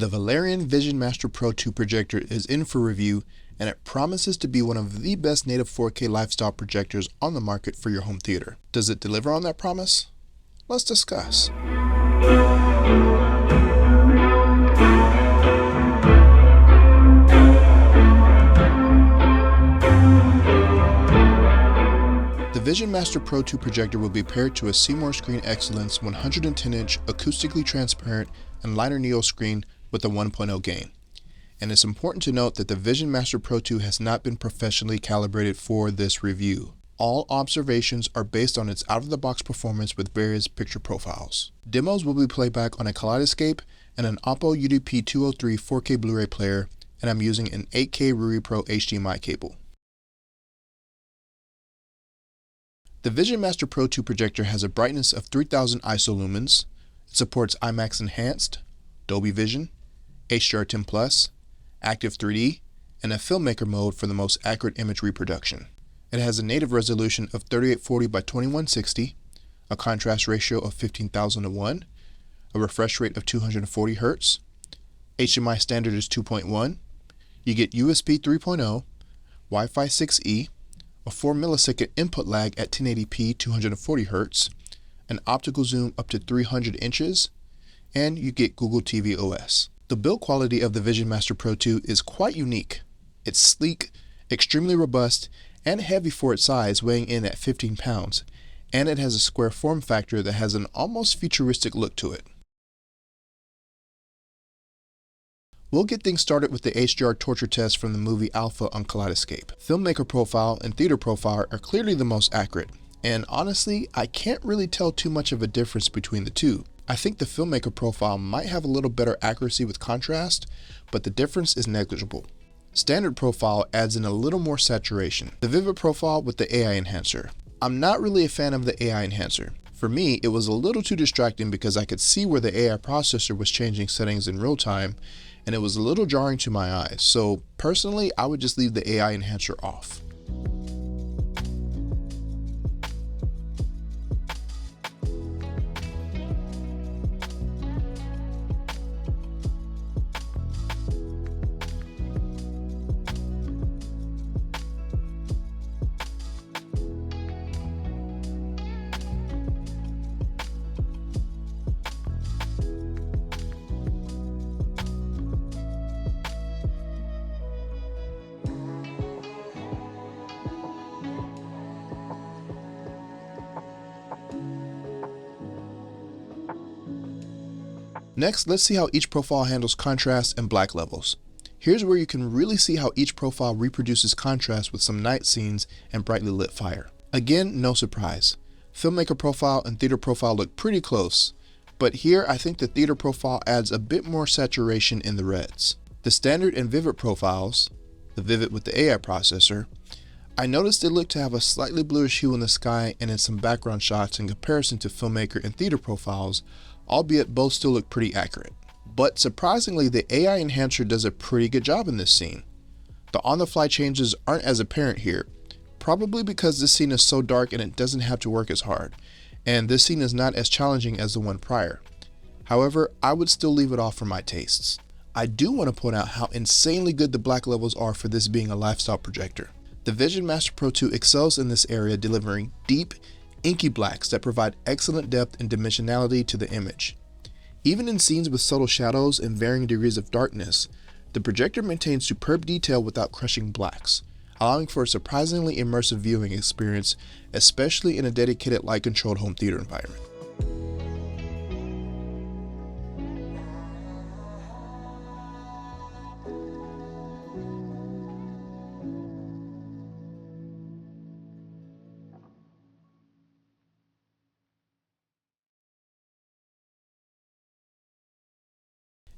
The Valerion VisionMaster Pro 2 projector is in for review, and it promises to be one of the best native 4K lifestyle projectors on the market for your home theater. Does it deliver on that promise? Let's discuss. The VisionMaster Pro 2 projector will be paired to a Seymour Screen Excellence 110-inch acoustically transparent Enlightor Neo screen with a 1.0 gain. And it's important to note that the VisionMaster Pro 2 has not been professionally calibrated for this review. All observations are based on its out-of-the-box performance with various picture profiles. Demos will be played back on a Kaleidescape and an Oppo UDP-203 4K Blu-ray player, and I'm using an 8K Ruipro HDMI cable. The VisionMaster Pro 2 projector has a brightness of 3000 ISO Lumens. It supports IMAX Enhanced, Dolby Vision, HDR10+, Active 3D, and a filmmaker mode for the most accurate image reproduction. It has a native resolution of 3840 by 2160, a contrast ratio of 15,000:1, a refresh rate of 240 Hz, HDMI standard is 2.1, you get USB 3.0, Wi-Fi 6E, a 4 millisecond input lag at 1080p 240 Hz, an optical zoom up to 300 inches, and you get Google TV OS. The build quality of the VisionMaster Pro 2 is quite unique. It's sleek, extremely robust, and heavy for its size, weighing in at 15 pounds, and it has a square form factor that has an almost futuristic look to it. We'll get things started with the HDR torture test from the movie Alpha on Kaleidescape. Filmmaker profile and theater profile are clearly the most accurate, and honestly, I can't really tell too much of a difference between the two. I think the filmmaker profile might have a little better accuracy with contrast, but the difference is negligible. Standard profile adds in a little more saturation. The vivid profile with the AI enhancer. I'm not really a fan of the AI enhancer. For me, it was a little too distracting because I could see where the AI processor was changing settings in real time, and it was a little jarring to my eyes. So personally, I would just leave the AI enhancer off. Next, let's see how each profile handles contrast and black levels. Here's where you can really see how each profile reproduces contrast with some night scenes and brightly lit fire. Again, no surprise. Filmmaker profile and theater profile look pretty close, but here I think the theater profile adds a bit more saturation in the reds. The standard and vivid profiles, the vivid with the AI processor, I noticed it looked to have a slightly bluish hue in the sky and in some background shots in comparison to filmmaker and theater profiles, albeit both still look pretty accurate. But surprisingly, the AI enhancer does a pretty good job in this scene. The on-the-fly changes aren't as apparent here, probably because this scene is so dark and it doesn't have to work as hard, and this scene is not as challenging as the one prior. However, I would still leave it off for my tastes. I do want to point out how insanely good the black levels are for this being a lifestyle projector. The VisionMaster Pro 2 excels in this area, delivering deep, inky blacks that provide excellent depth and dimensionality to the image. Even in scenes with subtle shadows and varying degrees of darkness, the projector maintains superb detail without crushing blacks, allowing for a surprisingly immersive viewing experience, especially in a dedicated light-controlled home theater environment.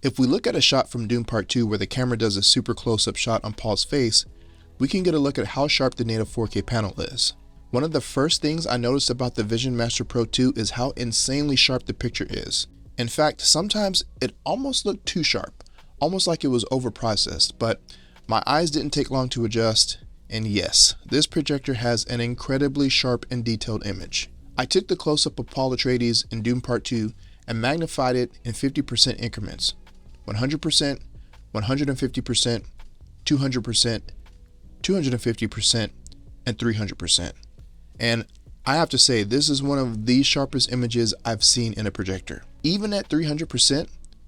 If we look at a shot from Dune Part 2 where the camera does a super close-up shot on Paul's face, we can get a look at how sharp the native 4K panel is. One of the first things I noticed about the VisionMaster Pro 2 is how insanely sharp the picture is. In fact, sometimes it almost looked too sharp, almost like it was overprocessed, but my eyes didn't take long to adjust, and yes, this projector has an incredibly sharp and detailed image. I took the close-up of Paul Atreides in Dune Part 2 and magnified it in 50% increments. 100%, 150%, 200%, 250%, and 300%. And I have to say, this is one of the sharpest images I've seen in a projector. Even at 300%,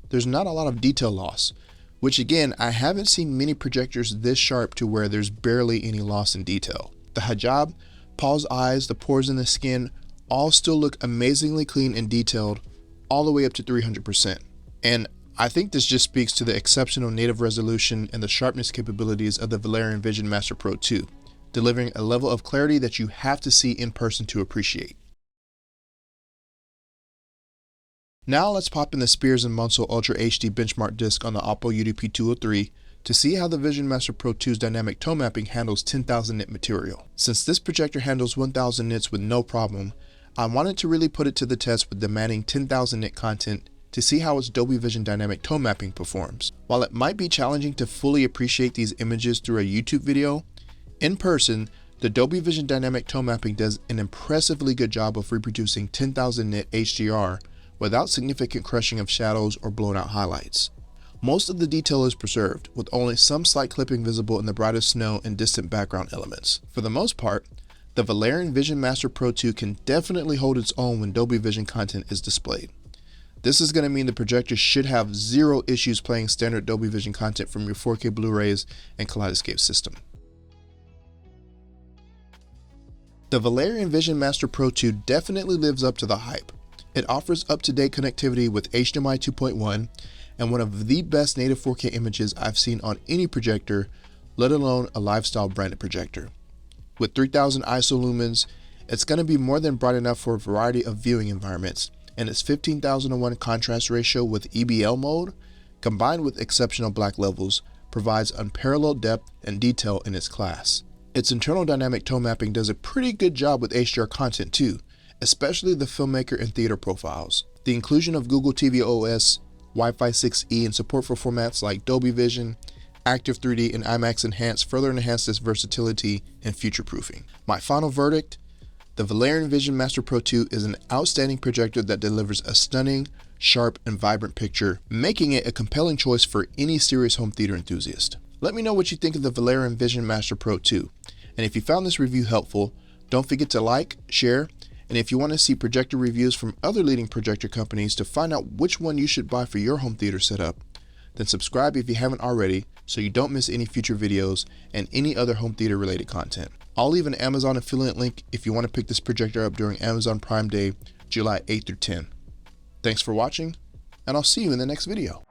there's not a lot of detail loss, which again, I haven't seen many projectors this sharp to where there's barely any loss in detail. The hijab, Paul's eyes, the pores in the skin, all still look amazingly clean and detailed all the way up to 300%. And I think this just speaks to the exceptional native resolution and the sharpness capabilities of the Valerion VisionMaster Pro 2, delivering a level of clarity that you have to see in person to appreciate. Now let's pop in the Spears and MUNSIL Ultra HD benchmark disc on the Oppo UDP-203 to see how the VisionMaster Pro 2's dynamic tone mapping handles 10,000 nit material. Since this projector handles 1000 nits with no problem, I wanted to really put it to the test with demanding 10,000 nit content to see how its Dolby Vision dynamic tone mapping performs. While it might be challenging to fully appreciate these images through a YouTube video, in person, the Dolby Vision dynamic tone mapping does an impressively good job of reproducing 10,000 nit HDR without significant crushing of shadows or blown out highlights. Most of the detail is preserved, with only some slight clipping visible in the brightest snow and distant background elements. For the most part, the Valerion VisionMaster Pro 2 can definitely hold its own when Dolby Vision content is displayed. This is going to mean the projector should have zero issues playing standard Dolby Vision content from your 4K Blu-rays and Kaleidescape system. The Valerion VisionMaster Pro 2 definitely lives up to the hype. It offers up-to-date connectivity with HDMI 2.1 and one of the best native 4K images I've seen on any projector, let alone a lifestyle branded projector. With 3000 ISO Lumens, it's going to be more than bright enough for a variety of viewing environments, and its 15,001 contrast ratio with EBL mode, combined with exceptional black levels, provides unparalleled depth and detail in its class. Its internal dynamic tone mapping does a pretty good job with HDR content too, especially the filmmaker and theater profiles. The inclusion of Google TV OS, Wi-Fi 6E, and support for formats like Dolby Vision, Active 3D, and IMAX Enhanced further enhance this versatility and future-proofing. My final verdict: the Valerion VisionMaster Pro 2 is an outstanding projector that delivers a stunning, sharp, and vibrant picture, making it a compelling choice for any serious home theater enthusiast. Let me know what you think of the Valerion VisionMaster Pro 2, and if you found this review helpful, don't forget to like, share, and if you want to see projector reviews from other leading projector companies to find out which one you should buy for your home theater setup, then subscribe if you haven't already so you don't miss any future videos and any other home theater related content. I'll leave an Amazon affiliate link if you want to pick this projector up during Amazon Prime Day, July 8 through 10. Thanks for watching, and I'll see you in the next video.